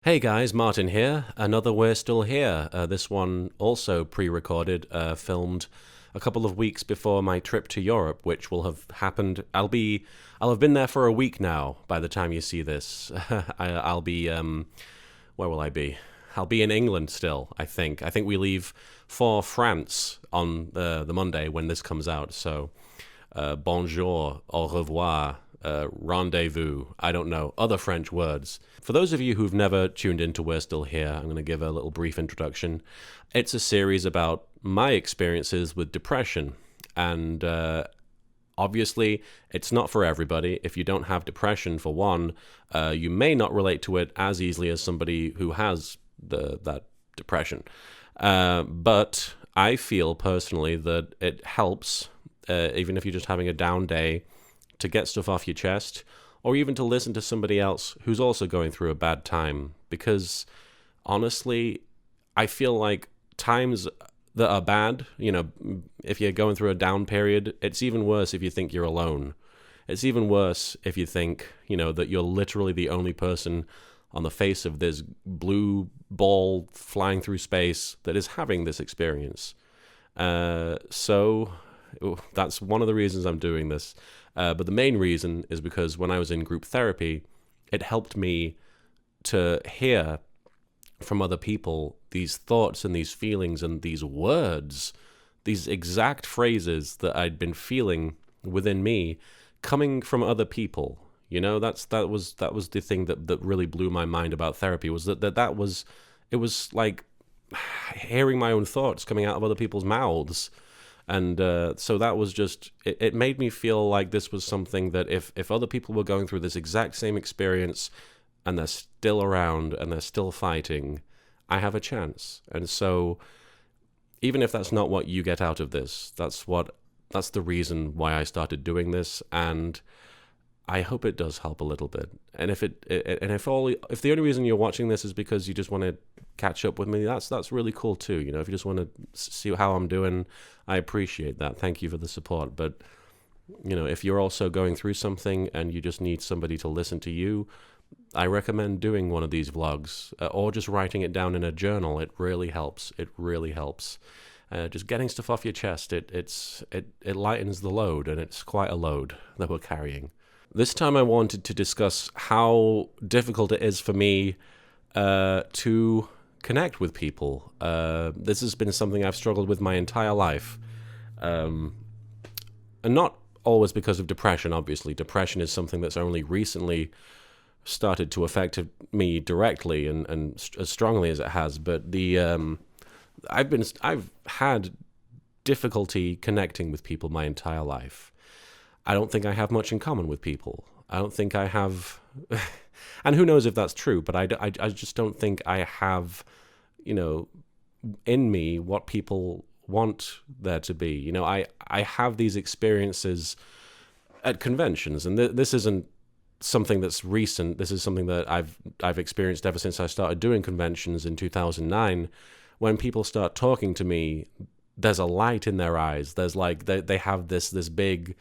Hey guys, Martin here. Another We're Still Here. This one also pre-recorded, filmed a couple of weeks before my trip to Europe, which will have happened. I'll have been there for a week now by the time you see this. I'll be, where will I be? I'll be in England still, I think. I think we leave for France on the Monday when this comes out. So, bonjour, au revoir, rendezvous, I don't know, other French words. For those of you who've never tuned into We're Still Here, I'm going to give a little brief introduction. It's a series about my experiences with depression. And obviously, it's not for everybody. If you don't have depression, for one, you may not relate to it as easily as somebody who has that depression. But I feel personally that it helps, even if you're just having a down day, to get stuff off your chest, or even to listen to somebody else who's also going through a bad time. Because honestly, I feel like times that are bad, if you're going through a down period, it's even worse if you think you're alone. It's even worse if you think, that you're literally the only person on the face of this blue ball flying through space that is having this experience. So that's one of the reasons I'm doing this. But the main reason is because when I was in group therapy, it helped me to hear from other people these thoughts and these feelings and these words, these exact phrases that I'd been feeling within me coming from other people. That was the thing that really blew my mind about therapy, was that was, it was like hearing my own thoughts coming out of other people's mouths. And so that was just, it made me feel like this was something that if other people were going through this exact same experience and they're still around and they're still fighting, I have a chance. And so even if that's not what you get out of this, that's the reason why I started doing this. And I hope it does help a little bit. And if if the only reason you're watching this is because you just want to catch up with me, that's really cool too. If you just want to see how I'm doing, I appreciate that. Thank you for the support. But if you're also going through something and you just need somebody to listen to you, I recommend doing one of these vlogs, or just writing it down in a journal. It really helps. It really helps. Just getting stuff off your chest, it lightens the load, and it's quite a load that we're carrying. This time I wanted to discuss how difficult it is for me to connect with people. This has been something I've struggled with my entire life. And not always because of depression, obviously. Depression is something that's only recently started to affect me directly and as strongly as it has. But I've had difficulty connecting with people my entire life. I don't think I have much in common with people. I don't think I have, and who knows if that's true, but I just don't think I have, in me what people want there to be. I have these experiences at conventions, and this isn't something that's recent. This is something that I've experienced ever since I started doing conventions in 2009. When people start talking to me, there's a light in their eyes. There's like they have this big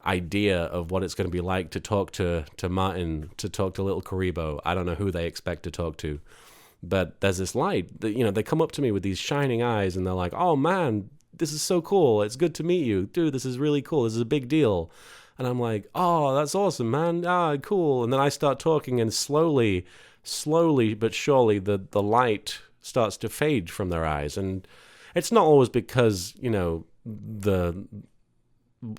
idea of what it's going to be like to talk to Martin, to talk to LittleKuriboh. I don't know who they expect to talk to, but there's this light that, they come up to me with these shining eyes and they're like, oh man, this is so cool. It's good to meet you. Dude, this is really cool. This is a big deal. And I'm like, oh, that's awesome, man. Ah, cool. And then I start talking, and slowly but surely the light starts to fade from their eyes. And it's not always because,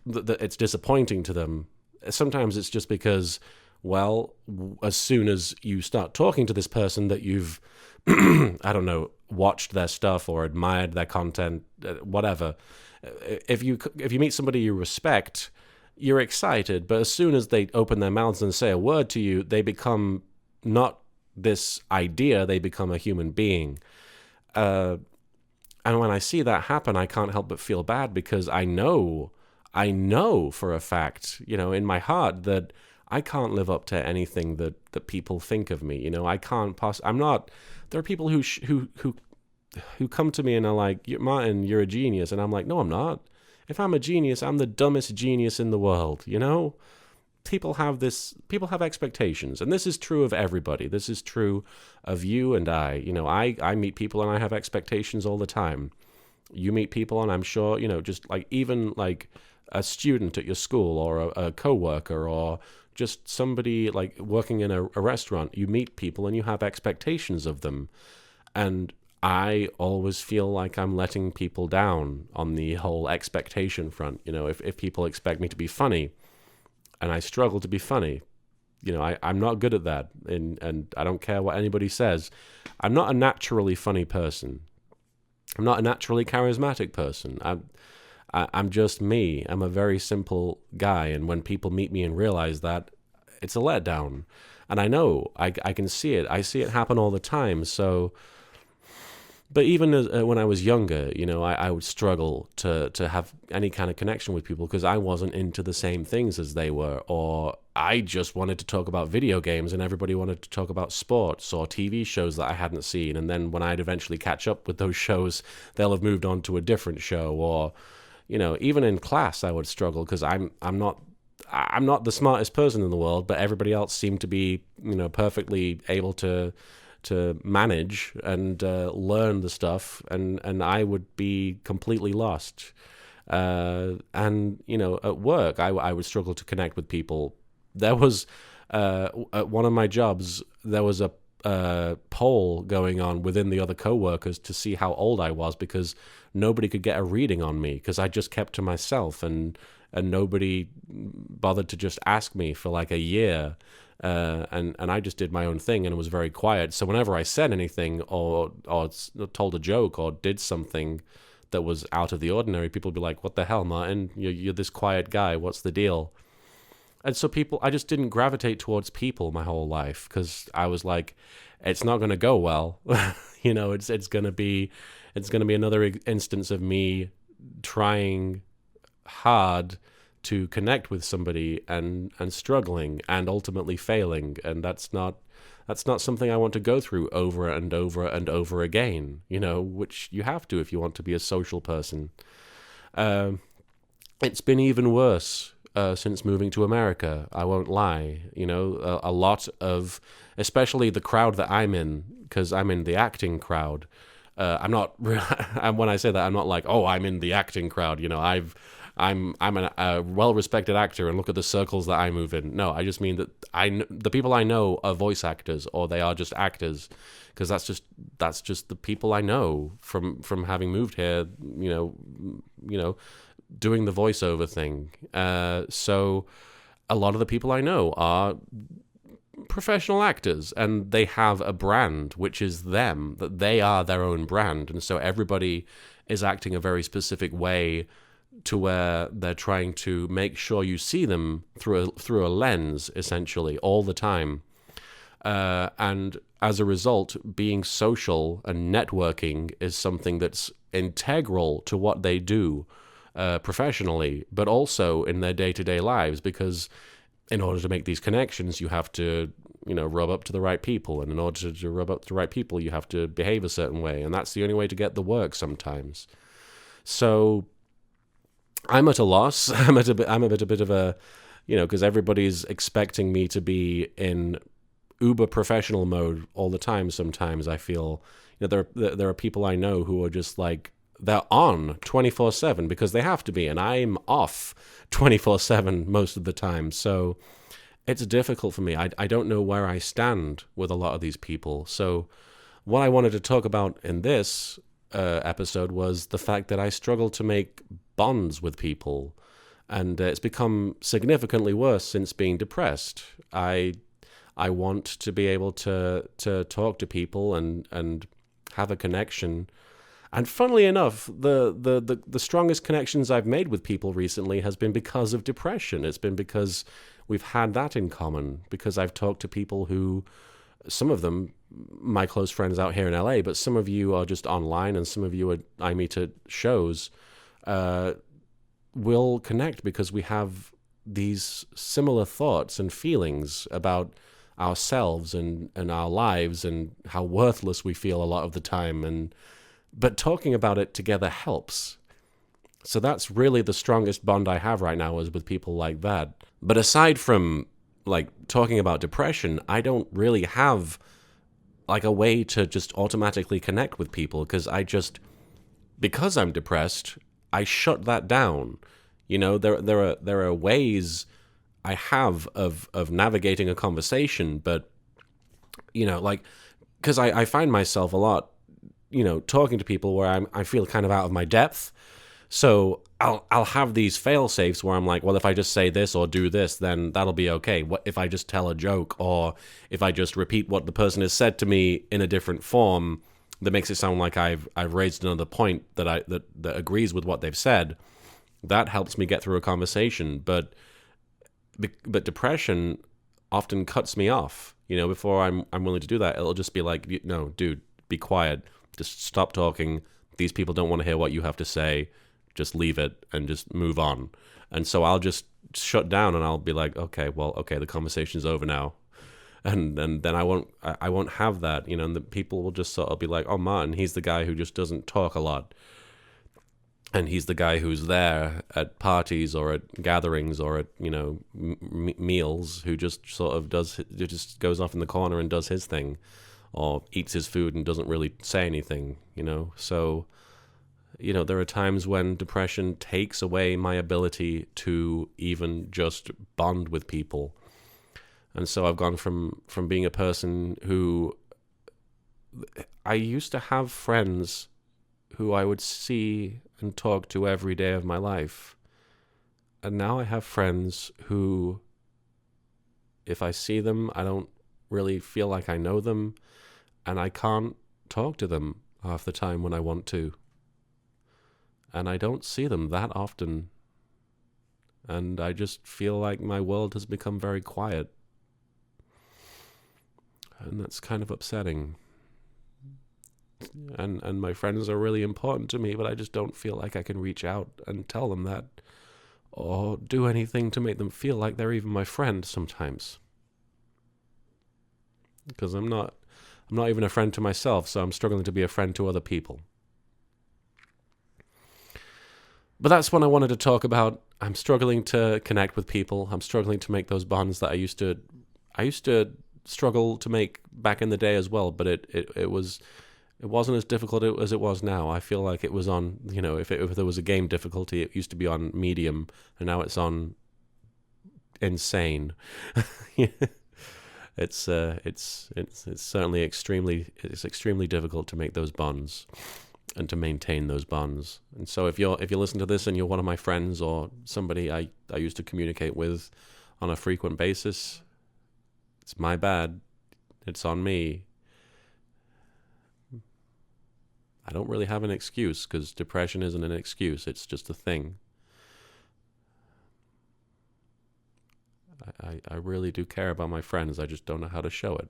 it's disappointing to them. Sometimes it's just because, well, as soon as you start talking to this person that you've, I don't know, watched their stuff or admired their content, whatever, if you meet somebody you respect, you're excited. But as soon as they open their mouths and say a word to you, they become not this idea, they become a human being. And when I see that happen, I can't help but feel bad, because I know for a fact, in my heart, that I can't live up to anything that people think of me. I can't I'm not, there are people who come to me and are like, Martin, you're a genius. And I'm like, no, I'm not. If I'm a genius, I'm the dumbest genius in the world, people have expectations, and this is true of everybody. This is true of you and I. I meet people and I have expectations all the time. You meet people and I'm sure, just like even like a student at your school or a coworker or just somebody like working in a restaurant, you meet people and you have expectations of them. And I always feel like I'm letting people down on the whole expectation front. If people expect me to be funny and I struggle to be funny, I'm not good at that. And I don't care what anybody says. I'm not a naturally funny person. I'm not a naturally charismatic person. I'm just me. I'm a very simple guy. And when people meet me and realize that, it's a letdown. And I know, I can see it. I see it happen all the time. So, but even when I was younger, I would struggle to have any kind of connection with people because I wasn't into the same things as they were, or I just wanted to talk about video games and everybody wanted to talk about sports or TV shows that I hadn't seen. And then when I'd eventually catch up with those shows, they'll have moved on to a different show. Or, even in class, I would struggle because I'm not the smartest person in the world, but everybody else seemed to be, perfectly able to manage and learn the stuff, and I would be completely lost. And at work, I would struggle to connect with people. There was at one of my jobs, there was a poll going on within the other coworkers to see how old I was because nobody could get a reading on me because I just kept to myself, and nobody bothered to just ask me for like a year. And I just did my own thing and it was very quiet. So whenever I said anything or told a joke or did something that was out of the ordinary, people would be like, "What the hell, Martin? You're this quiet guy. What's the deal?" And so I just didn't gravitate towards people my whole life because I was like, it's not going to go well. It's going to be another instance of me trying hard to connect with somebody and struggling and ultimately failing, and that's not something I want to go through over and over and over again, which you have to if you want to be a social person. It's been even worse since moving to America, I won't lie. A lot of, especially the crowd that I'm in, because I'm in the acting crowd. I'm not, when I say that, I'm not like, oh, I'm in the acting crowd, I'm a well-respected actor and look at the circles that I move in. No, I just mean that the people I know are voice actors or they are just actors, because that's just the people I know from having moved here. Doing the voiceover thing. So a lot of the people I know are professional actors and they have a brand, which is them, that they are their own brand. And so everybody is acting a very specific way to where they're trying to make sure you see them through a lens, essentially, all the time. And as a result, being social and networking is something that's integral to what they do professionally, but also in their day-to-day lives, because in order to make these connections, you have to, rub up to the right people. And in order to rub up to the right people, you have to behave a certain way. And that's the only way to get the work sometimes. So I'm at a loss. I'm a bit of a, because everybody's expecting me to be in uber professional mode all the time. Sometimes I feel, there are people I know who are just like, they're on 24/7 because they have to be, and I'm off 24/7 most of the time. So it's difficult for me. I don't know where I stand with a lot of these people. So what I wanted to talk about in this episode was the fact that I struggle to make bonds with people, and it's become significantly worse since being depressed. I want to be able to talk to people and have a connection. And funnily enough, the strongest connections I've made with people recently has been because of depression. It's been because we've had that in common, because I've talked to people who, some of them, my close friends out here in LA, but some of you are just online and some of you I meet at shows, will connect because we have these similar thoughts and feelings about ourselves and our lives and how worthless we feel a lot of the time. But talking about it together helps. So that's really the strongest bond I have right now, is with people like that. But aside from like talking about depression, I don't really have like a way to just automatically connect with people, because I'm depressed, I shut that down. There are ways I have of navigating a conversation, but like, because I find myself a lot, talking to people where I feel kind of out of my depth. So I'll have these fail safes where I'm like, well, if I just say this or do this, then that'll be okay. What if I just tell a joke, or if I just repeat what the person has said to me in a different form that makes it sound like I've raised another point that agrees with what they've said, that helps me get through a conversation. But depression often cuts me off. Before I'm willing to do that, it'll just be like, no, dude, be quiet. Just stop talking. These people don't want to hear what you have to say. Just leave it and just move on. And so I'll just shut down, and I'll be like, okay, the conversation's over now. And then I won't have that, and the people will just sort of be like, oh, Martin, he's the guy who just doesn't talk a lot. And he's the guy who's there at parties or at gatherings or at, meals, who just sort of just goes off in the corner and does his thing, or eats his food and doesn't really say anything, So, there are times when depression takes away my ability to even just bond with people. And so I've gone from being a person who, I used to have friends who I would see and talk to every day of my life. And now I have friends who, if I see them, I don't really feel like I know them, and I can't talk to them half the time when I want to. And I don't see them that often. And I just feel like my world has become very quiet. And that's kind of upsetting. And my friends are really important to me, but I just don't feel like I can reach out and tell them that, or do anything to make them feel like they're even my friend sometimes. Because I'm not even a friend to myself, so I'm struggling to be a friend to other people. But that's what I wanted to talk about. I'm struggling to connect with people. I'm struggling to make those bonds that I used to struggle to make back in the day as well, but it wasn't as difficult as it was now. I feel like it was on, if there was a game difficulty, it used to be on medium, and now it's on insane. It's certainly extremely difficult to make those bonds and to maintain those bonds. And so if you listen to this and you're one of my friends or somebody I used to communicate with on a frequent basis, it's my bad. It's on me. I don't really have an excuse, because depression isn't an excuse. It's just a thing. I really do care about my friends. I just don't know how to show it.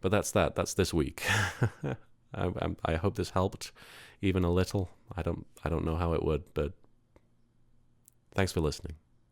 But that's that. That's this week. I hope this helped even a little. I don't know how it would, but thanks for listening.